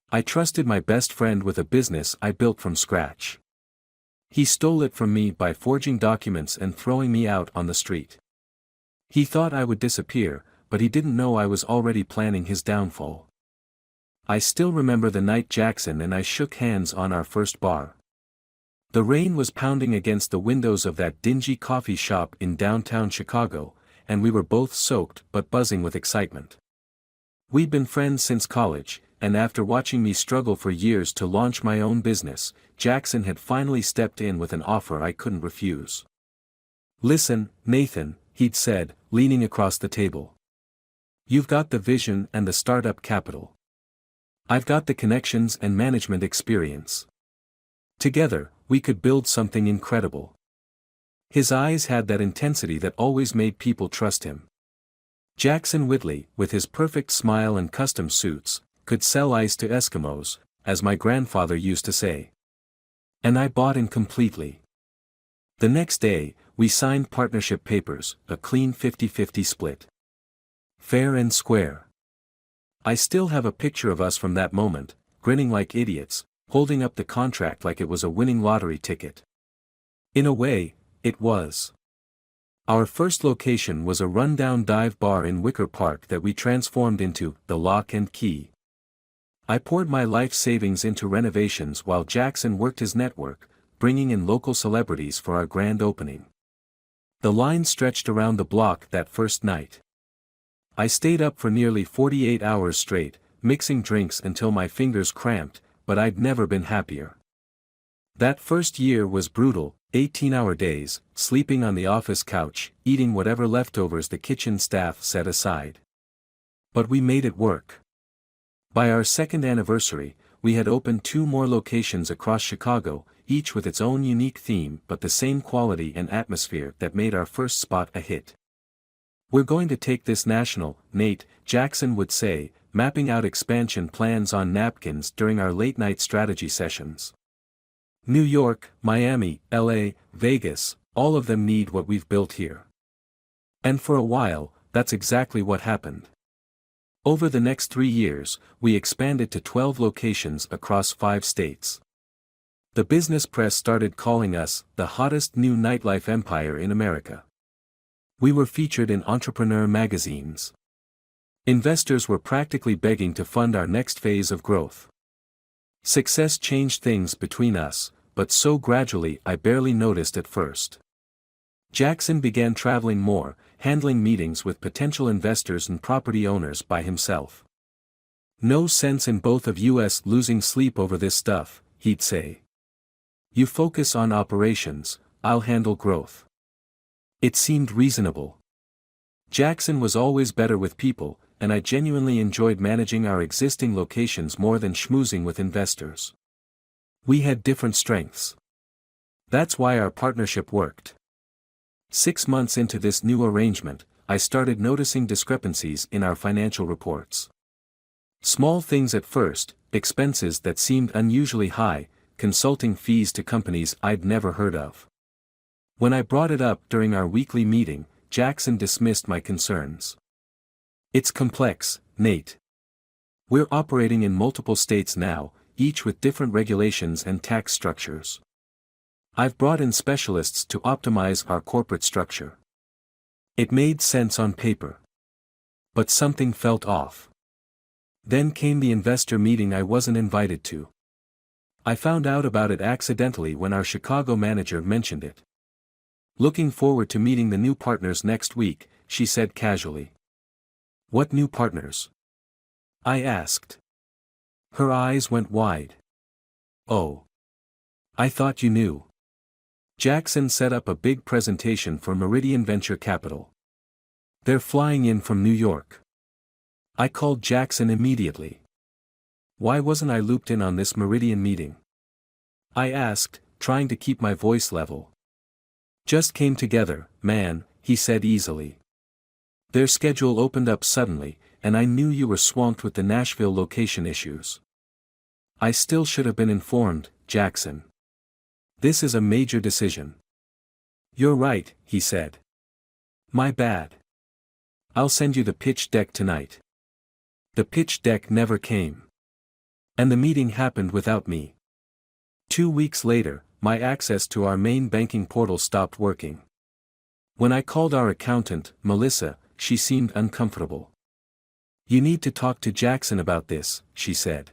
I trusted my best friend with a business I built from scratch. He stole it from me by forging documents and throwing me out on the street. He thought I would disappear, but he didn't know I was already planning his downfall. I still remember the night Jackson and I shook hands on our first bar. The rain was pounding against the windows of that dingy coffee shop in downtown Chicago, and we were both soaked but buzzing with excitement. We'd been friends since college, and after watching me struggle for years to launch my own business, Jackson had finally stepped in with an offer I couldn't refuse. "Listen, Nathan," he'd said, leaning across the table. "You've got the vision and the startup capital. I've got the connections and management experience. Together, we could build something incredible." His eyes had that intensity that always made people trust him. Jackson Whitley, with his perfect smile and custom suits, could sell ice to Eskimos, as my grandfather used to say. And I bought in completely. The next day, we signed partnership papers, a clean 50-50 split. Fair and square. I still have a picture of us from that moment, grinning like idiots, holding up the contract like it was a winning lottery ticket. In a way, it was. Our first location was a rundown dive bar in Wicker Park that we transformed into the Lock and Key. I poured my life savings into renovations while Jackson worked his network, bringing in local celebrities for our grand opening. The line stretched around the block that first night. I stayed up for nearly 48 hours straight, mixing drinks until my fingers cramped, but I'd never been happier. That first year was brutal, 18-hour days, sleeping on the office couch, eating whatever leftovers the kitchen staff set aside. But we made it work. By our second anniversary, we had opened 2 more locations across Chicago, each with its own unique theme but the same quality and atmosphere that made our first spot a hit. "We're going to take this national," Nate, Jackson would say, mapping out expansion plans on napkins during our late-night strategy sessions. "New York, Miami, LA, Vegas, all of them need what we've built here." And for a while, that's exactly what happened. Over the next 3 years, we expanded to 12 locations across 5 states. The business press started calling us the hottest new nightlife empire in America. We were featured in entrepreneur magazines. Investors were practically begging to fund our next phase of growth. Success changed things between us, but so gradually I barely noticed at first. Jackson began traveling more, handling meetings with potential investors and property owners by himself. "No sense in both of us losing sleep over this stuff," he'd say. "You focus on operations, I'll handle growth." It seemed reasonable. Jackson was always better with people, and I genuinely enjoyed managing our existing locations more than schmoozing with investors. We had different strengths. That's why our partnership worked. 6 months into this new arrangement, I started noticing discrepancies in our financial reports. Small things at first, expenses that seemed unusually high, consulting fees to companies I'd never heard of. When I brought it up during our weekly meeting, Jackson dismissed my concerns. "It's complex, Nate. We're operating in multiple states now, each with different regulations and tax structures. I've brought in specialists to optimize our corporate structure." It made sense on paper. But something felt off. Then came the investor meeting I wasn't invited to. I found out about it accidentally when our Chicago manager mentioned it. "Looking forward to meeting the new partners next week," she said casually. "What new partners?" I asked. Her eyes went wide. "Oh. I thought you knew." Jackson set up a big presentation for Meridian Venture Capital. "They're flying in from New York." I called Jackson immediately. "Why wasn't I looped in on this Meridian meeting?" I asked, trying to keep my voice level. "Just came together, man," he said easily. "Their schedule opened up suddenly, and I knew you were swamped with the Nashville location issues." "I still should have been informed, Jackson. This is a major decision." "You're right," he said. "My bad. I'll send you the pitch deck tonight." The pitch deck never came. And the meeting happened without me. 2 weeks later, my access to our main banking portal stopped working. When I called our accountant, Melissa, she seemed uncomfortable. "You need to talk to Jackson about this," she said.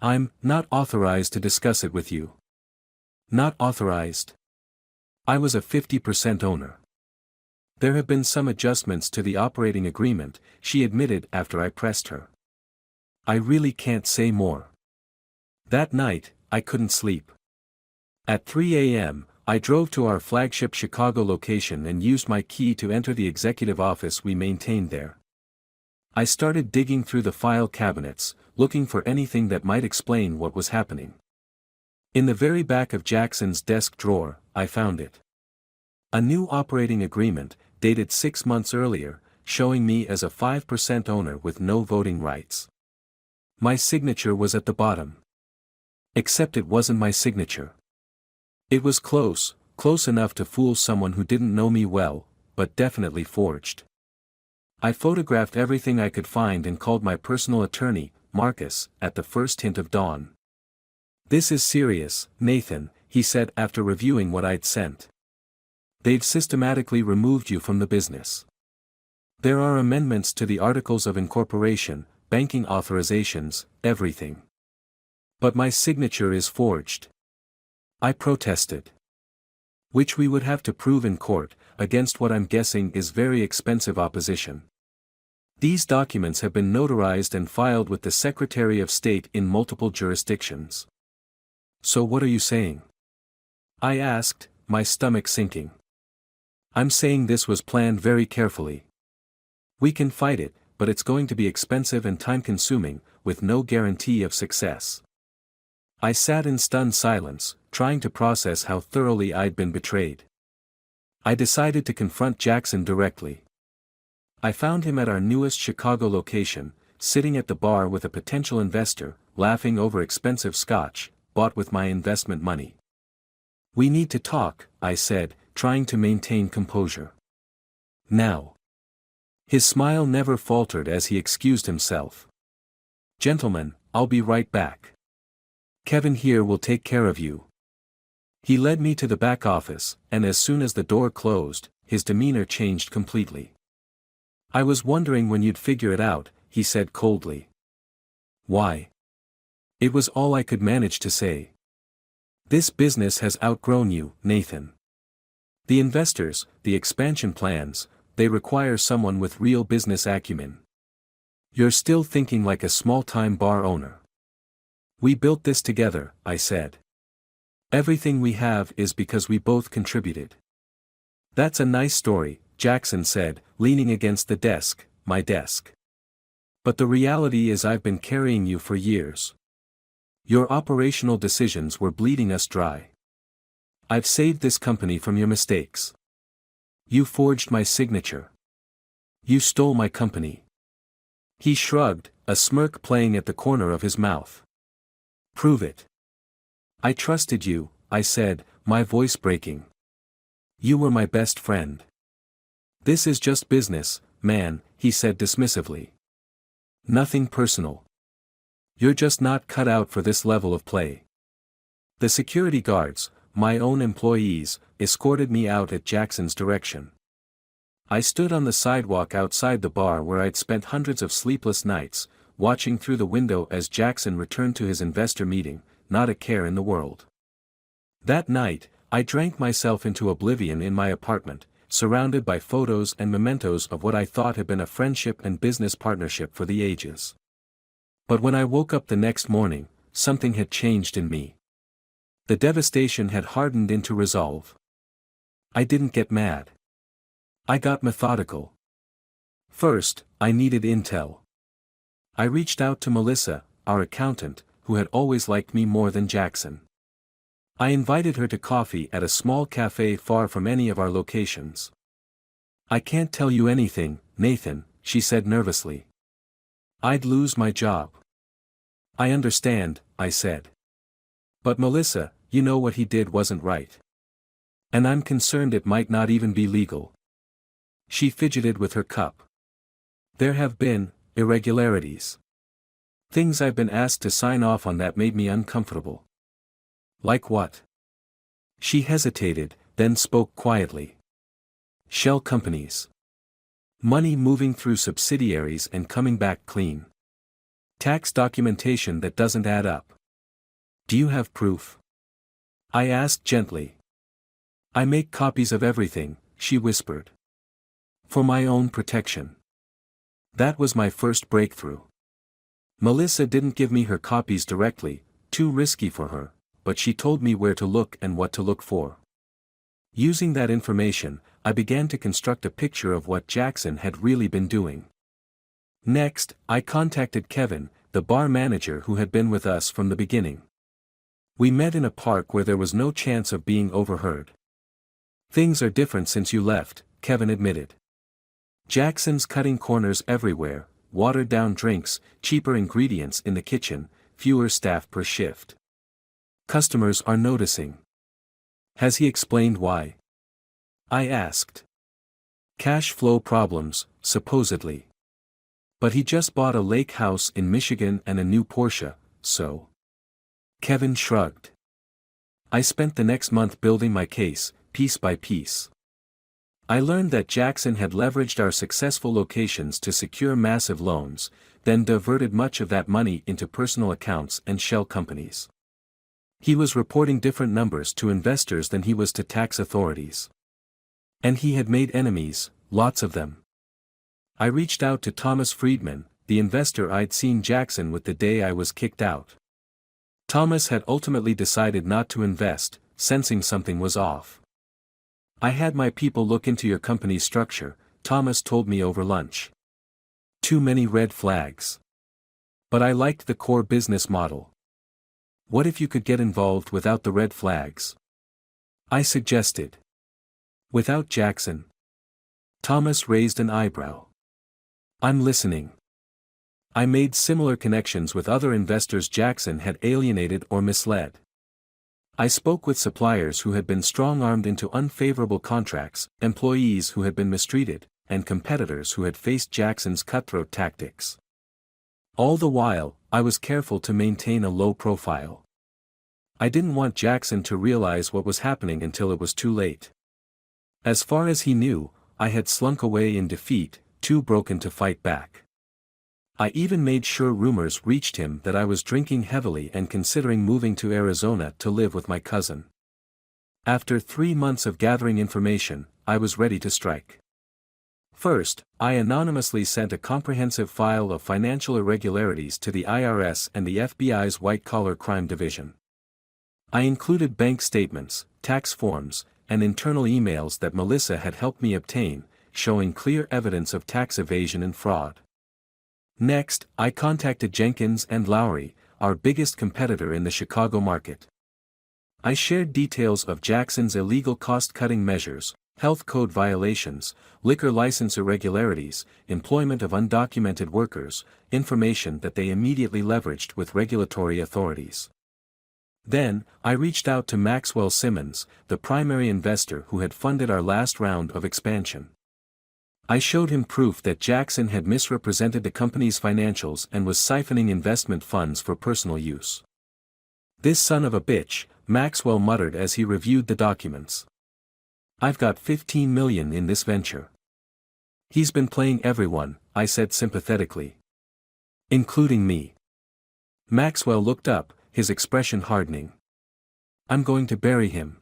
"I'm not authorized to discuss it with you." Not authorized? I was a 50% owner. "There have been some adjustments to the operating agreement," she admitted after I pressed her. "I really can't say more." That night, I couldn't sleep. At 3 a.m., I drove to our flagship Chicago location and used my key to enter the executive office we maintained there. I started digging through the file cabinets, looking for anything that might explain what was happening. In the very back of Jackson's desk drawer, I found it. A new operating agreement, dated 6 months earlier, showing me as a 5% owner with no voting rights. My signature was at the bottom. Except it wasn't my signature. It was close enough to fool someone who didn't know me well, but definitely forged. I photographed everything I could find and called my personal attorney, Marcus, at the first hint of dawn. "This is serious, Nathan," he said after reviewing what I'd sent. "They've systematically removed you from the business. There are amendments to the Articles of Incorporation, banking authorizations, everything. But my signature is forged." I protested. "Which we would have to prove in court, against what I'm guessing is very expensive opposition. These documents have been notarized and filed with the Secretary of State in multiple jurisdictions." "So what are you saying?" I asked, my stomach sinking. "I'm saying this was planned very carefully. We can fight it, but it's going to be expensive and time-consuming, with no guarantee of success." I sat in stunned silence, trying to process how thoroughly I'd been betrayed. I decided to confront Jackson directly. I found him at our newest Chicago location, sitting at the bar with a potential investor, laughing over expensive scotch, bought with my investment money. "We need to talk," I said, trying to maintain composure. "Now." His smile never faltered as he excused himself. "Gentlemen, I'll be right back. Kevin here will take care of you." He led me to the back office, and as soon as the door closed, his demeanor changed completely. "I was wondering when you'd figure it out," he said coldly. "Why?" It was all I could manage to say. "This business has outgrown you, Nathan. The investors, the expansion plans, they require someone with real business acumen. You're still thinking like a small-time bar owner." "We built this together," I said. "Everything we have is because we both contributed." "That's a nice story," Jackson said, leaning against the desk, my desk. "But the reality is I've been carrying you for years. Your operational decisions were bleeding us dry. I've saved this company from your mistakes. You forged my signature. You stole my company." He shrugged, a smirk playing at the corner of his mouth. "Prove it." "I trusted you," I said, my voice breaking. "You were my best friend." "This is just business, man," he said dismissively. "Nothing personal. You're just not cut out for this level of play." The security guards, my own employees, escorted me out at Jackson's direction. I stood on the sidewalk outside the bar where I'd spent hundreds of sleepless nights, watching through the window as Jackson returned to his investor meeting, not a care in the world. That night, I drank myself into oblivion in my apartment, surrounded by photos and mementos of what I thought had been a friendship and business partnership for the ages. But when I woke up the next morning, something had changed in me. The devastation had hardened into resolve. I didn't get mad. I got methodical. First, I needed intel. I reached out to Melissa, our accountant, who had always liked me more than Jackson. I invited her to coffee at a small cafe far from any of our locations. "I can't tell you anything, Nathan," she said nervously. "I'd lose my job." "I understand," I said. "But Melissa, you know what he did wasn't right. And I'm concerned it might not even be legal." She fidgeted with her cup. "There have been irregularities. Things I've been asked to sign off on that made me uncomfortable. Like what? She hesitated, then spoke quietly. Shell companies. Money moving through subsidiaries and coming back clean. Tax documentation that doesn't add up. Do you have proof? I asked gently. I make copies of everything, she whispered. For my own protection. That was my first breakthrough. Melissa didn't give me her copies directly, too risky for her, but she told me where to look and what to look for. Using that information, I began to construct a picture of what Jackson had really been doing. Next, I contacted Kevin, the bar manager who had been with us from the beginning. We met in a park where there was no chance of being overheard. Things are different since you left, Kevin admitted. Jackson's cutting corners everywhere, watered-down drinks, cheaper ingredients in the kitchen, fewer staff per shift. Customers are noticing. Has he explained why? I asked. Cash flow problems, supposedly. But he just bought a lake house in Michigan and a new Porsche, so. Kevin shrugged. I spent the next month building my case, piece by piece. I learned that Jackson had leveraged our successful locations to secure massive loans, then diverted much of that money into personal accounts and shell companies. He was reporting different numbers to investors than he was to tax authorities. And he had made enemies, lots of them. I reached out to Thomas Friedman, the investor I'd seen Jackson with the day I was kicked out. Thomas had ultimately decided not to invest, sensing something was off. I had my people look into your company's structure, Thomas told me over lunch. Too many red flags. But I liked the core business model. What if you could get involved without the red flags? I suggested. Without Jackson? Thomas raised an eyebrow. I'm listening. I made similar connections with other investors Jackson had alienated or misled. I spoke with suppliers who had been strong-armed into unfavorable contracts, employees who had been mistreated, and competitors who had faced Jackson's cutthroat tactics. All the while, I was careful to maintain a low profile. I didn't want Jackson to realize what was happening until it was too late. As far as he knew, I had slunk away in defeat, too broken to fight back. I even made sure rumors reached him that I was drinking heavily and considering moving to Arizona to live with my cousin. After 3 months of gathering information, I was ready to strike. First, I anonymously sent a comprehensive file of financial irregularities to the IRS and the FBI's white-collar crime division. I included bank statements, tax forms, and internal emails that Melissa had helped me obtain, showing clear evidence of tax evasion and fraud. Next, I contacted Jenkins and Lowry, our biggest competitor in the Chicago market. I shared details of Jackson's illegal cost-cutting measures, health code violations, liquor license irregularities, employment of undocumented workers, information that they immediately leveraged with regulatory authorities. Then, I reached out to Maxwell Simmons, the primary investor who had funded our last round of expansion. I showed him proof that Jackson had misrepresented the company's financials and was siphoning investment funds for personal use. This son of a bitch, Maxwell muttered as he reviewed the documents. I've got $15 million in this venture. He's been playing everyone, I said sympathetically. Including me. Maxwell looked up, his expression hardening. I'm going to bury him.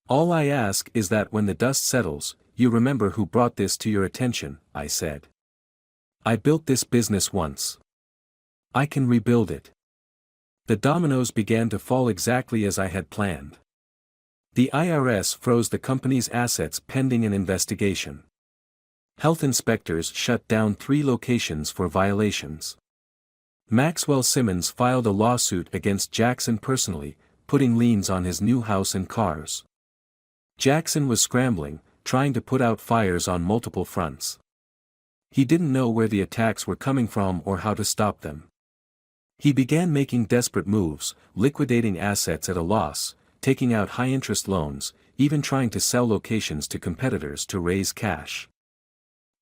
All I ask is that when the dust settles, you remember who brought this to your attention, I said. I built this business once. I can rebuild it. The dominoes began to fall exactly as I had planned. The IRS froze the company's assets pending an investigation. Health inspectors shut down 3 locations for violations. Maxwell Simmons filed a lawsuit against Jackson personally, putting liens on his new house and cars. Jackson was scrambling, trying to put out fires on multiple fronts. He didn't know where the attacks were coming from or how to stop them. He began making desperate moves, liquidating assets at a loss, taking out high-interest loans, even trying to sell locations to competitors to raise cash.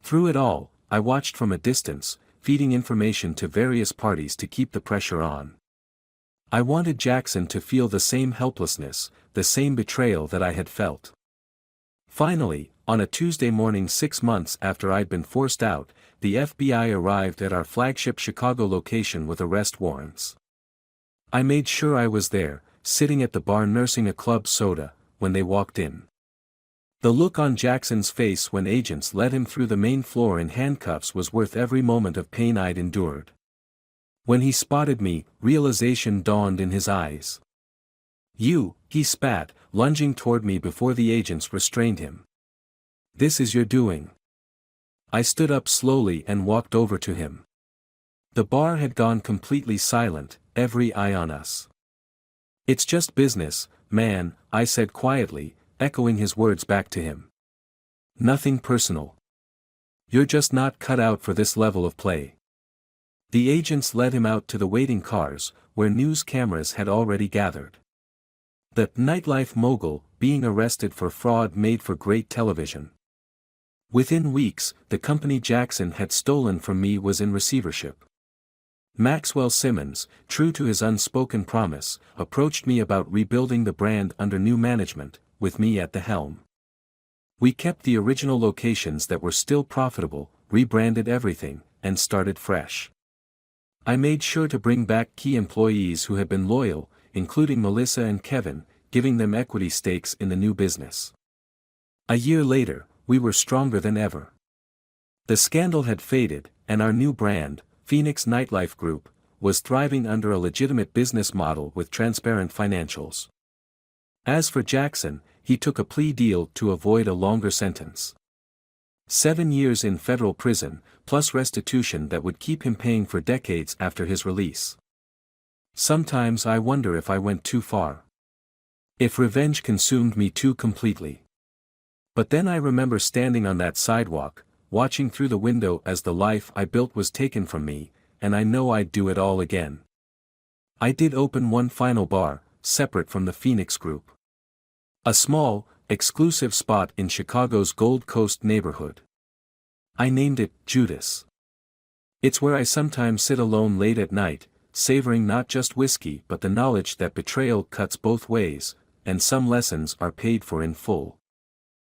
Through it all, I watched from a distance, feeding information to various parties to keep the pressure on. I wanted Jackson to feel the same helplessness, the same betrayal that I had felt. Finally, on a Tuesday morning 6 months after I'd been forced out, the FBI arrived at our flagship Chicago location with arrest warrants. I made sure I was there, sitting at the bar nursing a club soda, when they walked in. The look on Jackson's face when agents led him through the main floor in handcuffs was worth every moment of pain I'd endured. When he spotted me, realization dawned in his eyes. "You," he spat, lunging toward me before the agents restrained him. "This is your doing." I stood up slowly and walked over to him. The bar had gone completely silent, every eye on us. "It's just business, man," I said quietly, echoing his words back to him. "Nothing personal. You're just not cut out for this level of play." The agents led him out to the waiting cars, where news cameras had already gathered. The nightlife mogul, being arrested for fraud made for great television. Within weeks, the company Jackson had stolen from me was in receivership. Maxwell Simmons, true to his unspoken promise, approached me about rebuilding the brand under new management, with me at the helm. We kept the original locations that were still profitable, rebranded everything, and started fresh. I made sure to bring back key employees who had been loyal, including Melissa and Kevin, giving them equity stakes in the new business. A year later, we were stronger than ever. The scandal had faded, and our new brand, Phoenix Nightlife Group, was thriving under a legitimate business model with transparent financials. As for Jackson, he took a plea deal to avoid a longer sentence. 7 years in federal prison, plus restitution that would keep him paying for decades after his release. Sometimes I wonder if I went too far. If revenge consumed me too completely. But then I remember standing on that sidewalk, watching through the window as the life I built was taken from me, and I know I'd do it all again. I did open one final bar, separate from the Phoenix Group. A small, exclusive spot in Chicago's Gold Coast neighborhood. I named it Judas. It's where I sometimes sit alone late at night, savoring not just whiskey but the knowledge that betrayal cuts both ways, and some lessons are paid for in full.